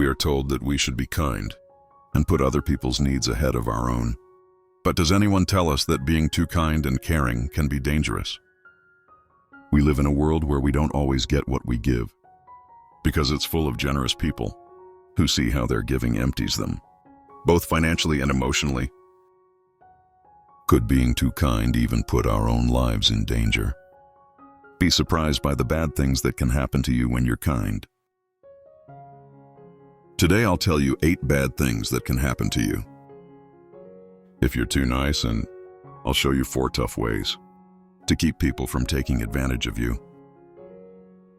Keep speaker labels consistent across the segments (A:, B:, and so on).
A: We are told that we should be kind and put other people's needs ahead of our own. But does anyone tell us that being too kind and caring can be dangerous? We live in a world where we don't always get what we give, because it's full of generous people who see how their giving empties them, both financially and emotionally. Could being too kind even put our own lives in danger? Be surprised by the bad things that can happen to you when you're kind. Today I'll tell you 8 bad things that can happen to you if you're too nice, and I'll show you 4 tough ways to keep people from taking advantage of you.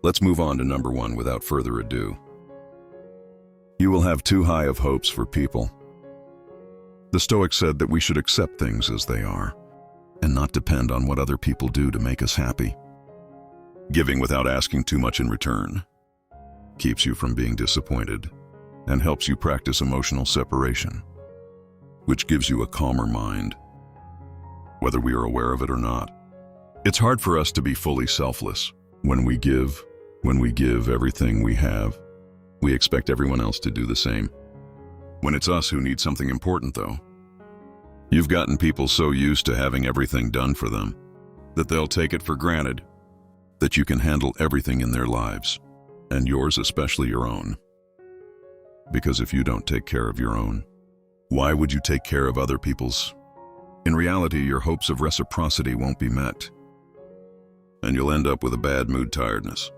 A: Let's move on to number 1 without further ado. You will have too high of hopes for people. The Stoics said that we should accept things as they are and not depend on what other people do to make us happy. Giving without asking too much in return keeps you from being disappointed and helps you practice emotional separation, which gives you a calmer mind, whether we are aware of it or not. It's hard for us to be fully selfless. When we give everything we have, we expect everyone else to do the same. When it's us who need something important, though, you've gotten people so used to having everything done for them that they'll take it for granted that you can handle everything in their lives, and yours, especially your own. Because if you don't take care of your own, why would you take care of other people's? In reality, your hopes of reciprocity won't be met, and you'll end up with a bad mood, tiredness,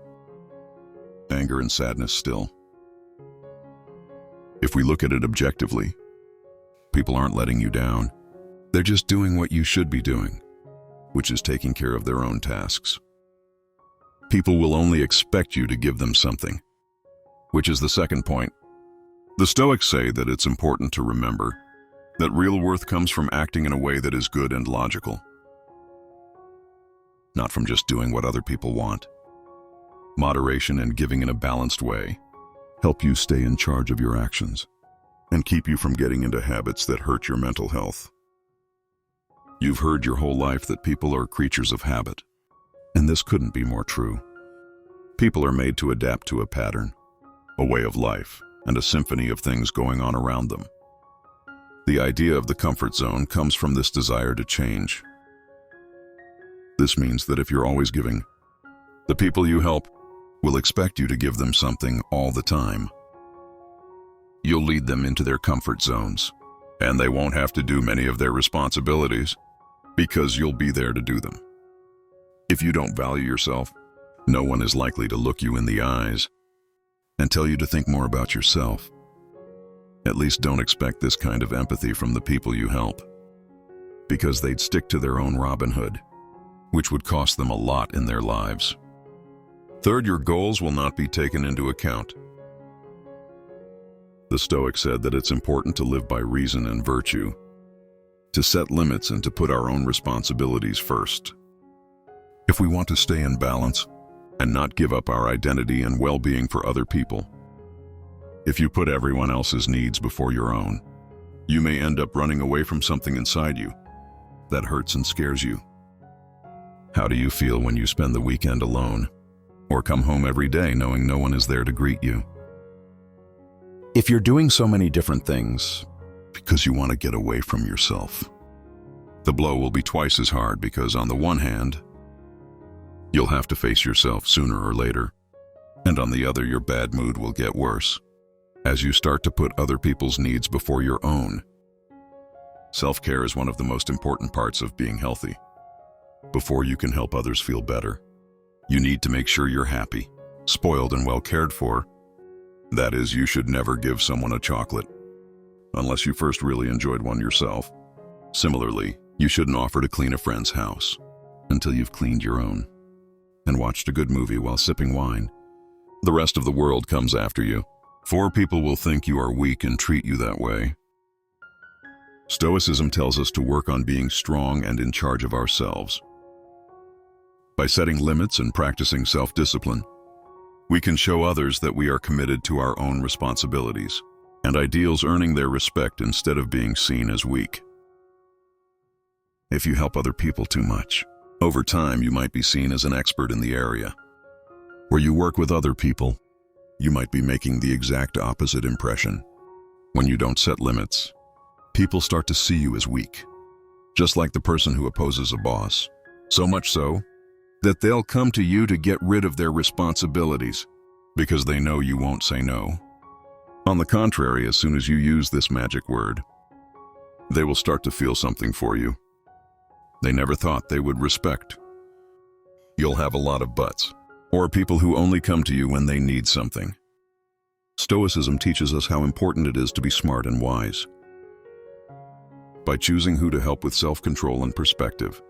A: anger, and sadness still. If we look at it objectively, people aren't letting you down. They're just doing what you should be doing, which is taking care of their own tasks. People will only expect you to give them something, which is the second point. The Stoics say that it's important to remember that real worth comes from acting in a way that is good and logical, not from just doing what other people want. Moderation and giving in a balanced way help you stay in charge of your actions and keep you from getting into habits that hurt your mental health. You've heard your whole life that people are creatures of habit, and this couldn't be more true. People are made to adapt to a pattern, a way of life, and a symphony of things going on around them. The idea of the comfort zone comes from this desire to change. This means that if you're always giving, the people you help will expect you to give them something all the time. You'll lead them into their comfort zones, and they won't have to do many of their responsibilities because you'll be there to do them. If you don't value yourself, no one is likely to look you in the eyes and tell you to think more about yourself. At least don't expect this kind of empathy from the people you help, because they'd stick to their own Robin Hood, which would cost them a lot in their lives. Third, your goals will not be taken into account. The Stoics said that it's important to live by reason and virtue, to set limits and to put our own responsibilities first. If we want to stay in balance and not give up our identity and well-being for other people, if you put everyone else's needs before your own, you may end up running away from something inside you that hurts and scares you. How do you feel when you spend the weekend alone, or come home every day knowing no one is there to greet you? If you're doing so many different things because you want to get away from yourself, the blow will be twice as hard, because on the one hand, you'll have to face yourself sooner or later, and on the other, your bad mood will get worse as you start to put other people's needs before your own. Self-care is one of the most important parts of being healthy. Before you can help others feel better, you need to make sure you're happy, spoiled, and well cared for. That is, you should never give someone a chocolate unless you first really enjoyed one yourself. Similarly, you shouldn't offer to clean a friend's house until you've cleaned your own and watched a good movie while sipping wine. The rest of the world comes after you. 4 people will think you are weak and treat you that way. Stoicism tells us to work on being strong and in charge of ourselves. By setting limits and practicing self-discipline, we can show others that we are committed to our own responsibilities and ideals, earning their respect instead of being seen as weak. If you help other people too much, over time you might be seen as an expert in the area where you work with other people. you might be making the exact opposite impression. When you don't set limits, people start to see you as weak, just like the person who opposes a boss. So much so that they'll come to you to get rid of their responsibilities because they know you won't say no. On the contrary, as soon as you use this magic word, they will start to feel something for you they never thought they would respect. You'll have a lot of buts, or people who only come to you when they need something. Stoicism teaches us how important it is to be smart and wise. By choosing who to help with self-control and perspective,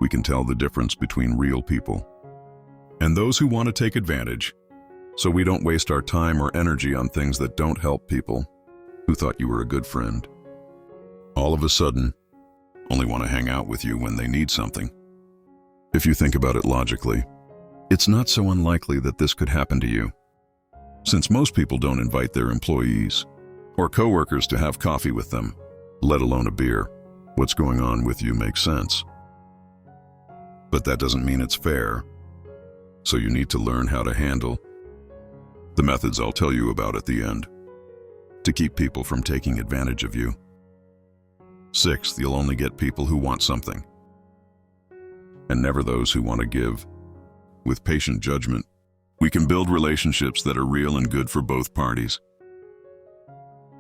A: we can tell the difference between real people and those who want to take advantage, so we don't waste our time or energy on things that don't help people who thought you were a good friend. All of a sudden, only want to hang out with you when they need something. If you think about it logically, it's not so unlikely that this could happen to you, since most people don't invite their employees or coworkers to have coffee with them, let alone a beer. What's going on with you makes sense. But that doesn't mean it's fair, so you need to learn how to handle the methods I'll tell you about at the end to keep people from taking advantage of you. Sixth, you'll only get people who want something, and never those who want to give. With patient judgment, we can build relationships that are real and good for both parties.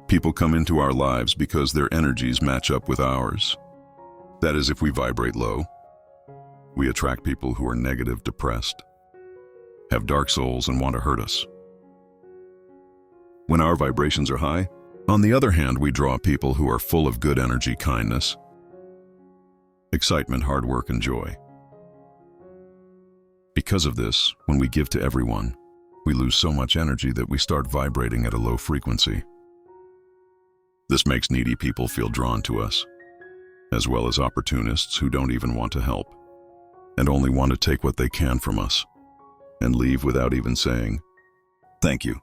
A: People come into our lives because their energies match up with ours. That is, if we vibrate low, we attract people who are negative, depressed, have dark souls, and want to hurt us. When our vibrations are high, on the other hand, we draw people who are full of good energy, kindness, excitement, hard work, and joy. Because of this, when we give to everyone, we lose so much energy that we start vibrating at a low frequency. This makes needy people feel drawn to us, as well as opportunists who don't even want to help and only want to take what they can from us and leave without even saying, "Thank you."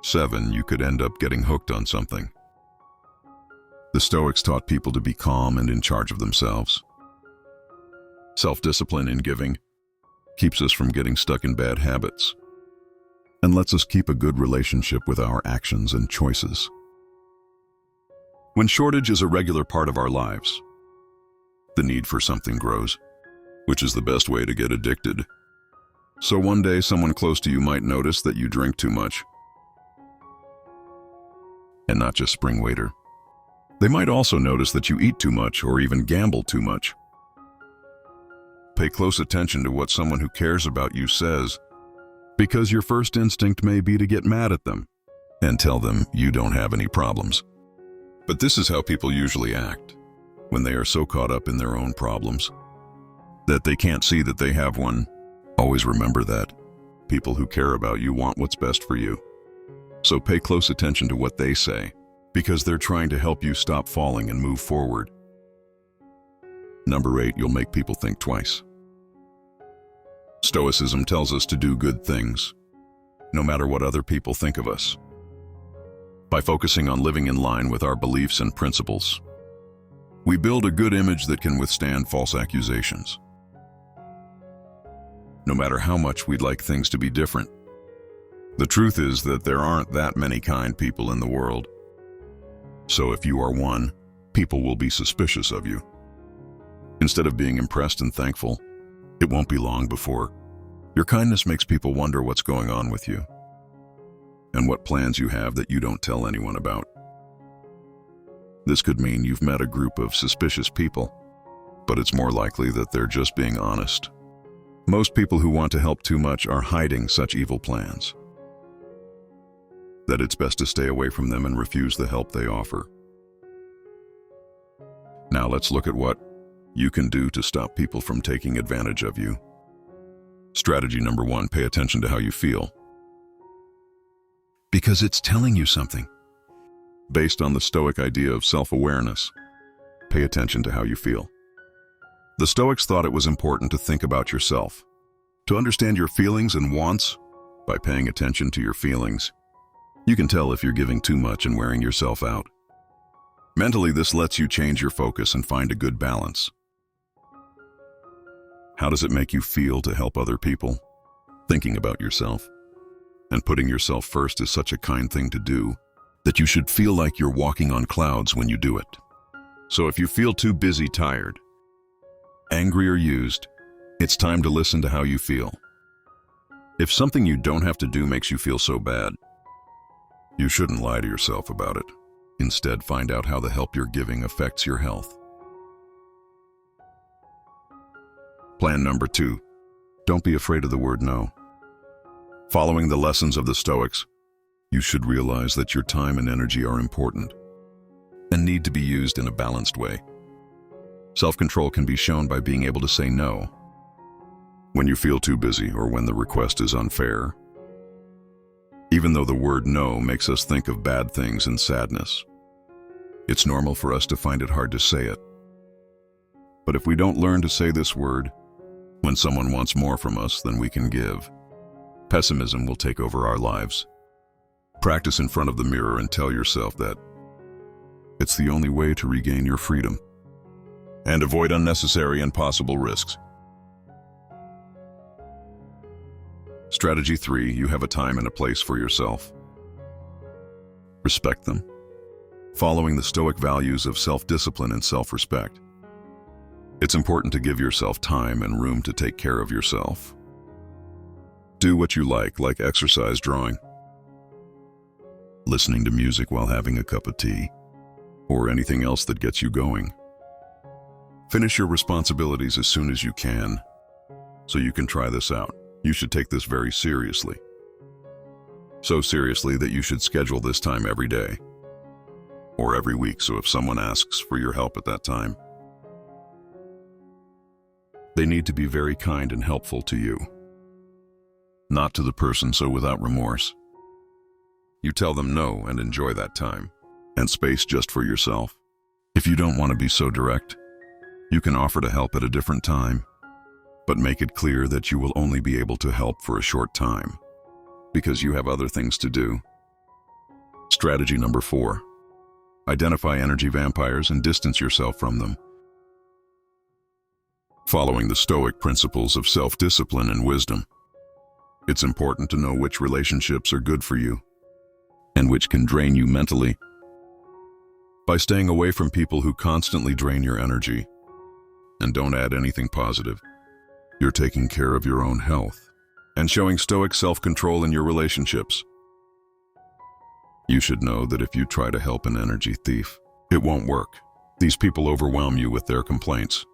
A: 7, you could end up getting hooked on something. The Stoics taught people to be calm and in charge of themselves. Self-discipline in giving keeps us from getting stuck in bad habits and lets us keep a good relationship with our actions and choices. When shortage is a regular part of our lives, the need for something grows, which is the best way to get addicted. So one day, someone close to you might notice that you drink too much. And not just spring waiter. They might also notice that you eat too much or even gamble too much. Pay close attention to what someone who cares about you says, because your first instinct may be to get mad at them and tell them you don't have any problems. But this is how people usually act when they are so caught up in their own problems that they can't see that they have one. Always remember that people who care about you want what's best for you. So pay close attention to what they say, because they're trying to help you stop falling and move forward. Number 8, you'll make people think twice. Stoicism tells us to do good things, no matter what other people think of us. By focusing on living in line with our beliefs and principles, we build a good image that can withstand false accusations. No matter how much we'd like things to be different, the truth is that there aren't that many kind people in the world. So if you are one, people will be suspicious of you. Instead of being impressed and thankful, it won't be long before your kindness makes people wonder what's going on with you and what plans you have that you don't tell anyone about. This could mean you've met a group of suspicious people, but it's more likely that they're just being honest. Most people who want to help too much are hiding such evil plans that it's best to stay away from them and refuse the help they offer. Now let's look at what you can do to stop people from taking advantage of you. Strategy number 1, pay attention to how you feel, because it's telling you something. Based on the Stoic idea of self-awareness, pay attention to how you feel. The Stoics thought it was important to think about yourself, to understand your feelings and wants. By paying attention to your feelings, you can tell if you're giving too much and wearing yourself out. Mentally, this lets you change your focus and find a good balance. How does it make you feel to help other people? Thinking about yourself And putting yourself first is such a kind thing to do that you should feel like you're walking on clouds when you do it. So if you feel too busy, tired, angry, or used, it's time to listen to how you feel. If something you don't have to do makes you feel so bad, you shouldn't lie to yourself about it. Instead, find out how the help you're giving affects your health. Plan number 2. Don't be afraid of the word no. Following the lessons of the Stoics, you should realize that your time and energy are important and need to be used in a balanced way. Self-control can be shown by being able to say no when you feel too busy or when the request is unfair. Even though the word no makes us think of bad things and sadness, it's normal for us to find it hard to say it. But if we don't learn to say this word when someone wants more from us than we can give, pessimism will take over our lives. Practice in front of the mirror and tell yourself that it's the only way to regain your freedom and avoid unnecessary and possible risks. Strategy 3. You have a time and a place for yourself. Respect them. Following the Stoic values of self-discipline and self-respect, it's important to give yourself time and room to take care of yourself. Do what you like exercise, drawing, listening to music while having a cup of tea, or anything else that gets you going. Finish your responsibilities as soon as you can, so you can try this out. You should take this very seriously. So seriously that you should schedule this time every day or every week, so if someone asks for your help at that time, they need to be very kind and helpful to you, not to the person. So without remorse, you tell them no and enjoy that time and space just for yourself. If you don't want to be so direct, you can offer to help at a different time, but make it clear that you will only be able to help for a short time because you have other things to do. Strategy number 4. Identify energy vampires and distance yourself from them. Following the Stoic principles of self-discipline and wisdom, it's important to know which relationships are good for you and which can drain you mentally. By staying away from people who constantly drain your energy and don't add anything positive, you're taking care of your own health and showing Stoic self-control in your relationships. You should know that if you try to help an energy thief, it won't work. These people overwhelm you with their complaints,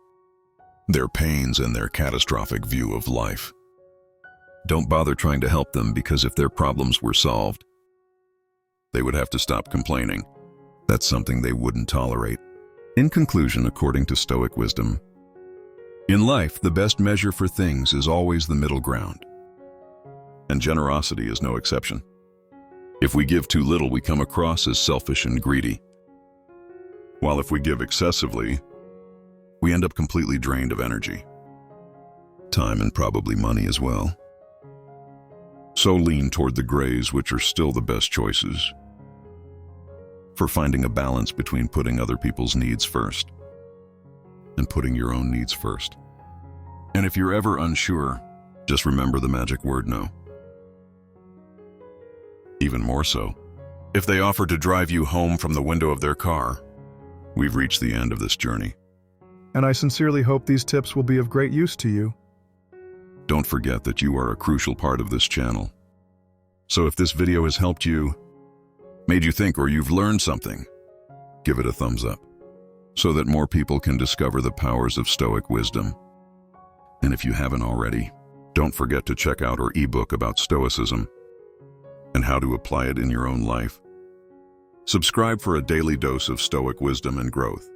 A: their pains, and their catastrophic view of life. Don't bother trying to help them, because if their problems were solved, they would have to stop complaining. That's something they wouldn't tolerate. In conclusion, according to Stoic wisdom, in life, the best measure for things is always the middle ground, and generosity is no exception. If we give too little, we come across as selfish and greedy, while if we give excessively, we end up completely drained of energy, time, and probably money as well. So lean toward the grays, which are still the best choices for finding a balance between putting other people's needs first and putting your own needs first. And if you're ever unsure, just remember the magic word no. Even more so, if they offer to drive you home from the window of their car, we've reached the end of this journey.
B: And I sincerely hope these tips will be of great use to you.
A: Don't forget that you are a crucial part of this channel. So if this video has helped you, made you think, or you've learned something, give it a thumbs up so that more people can discover the powers of Stoic wisdom. And if you haven't already, don't forget to check out our ebook about Stoicism and how to apply it in your own life. Subscribe for a daily dose of Stoic wisdom and growth.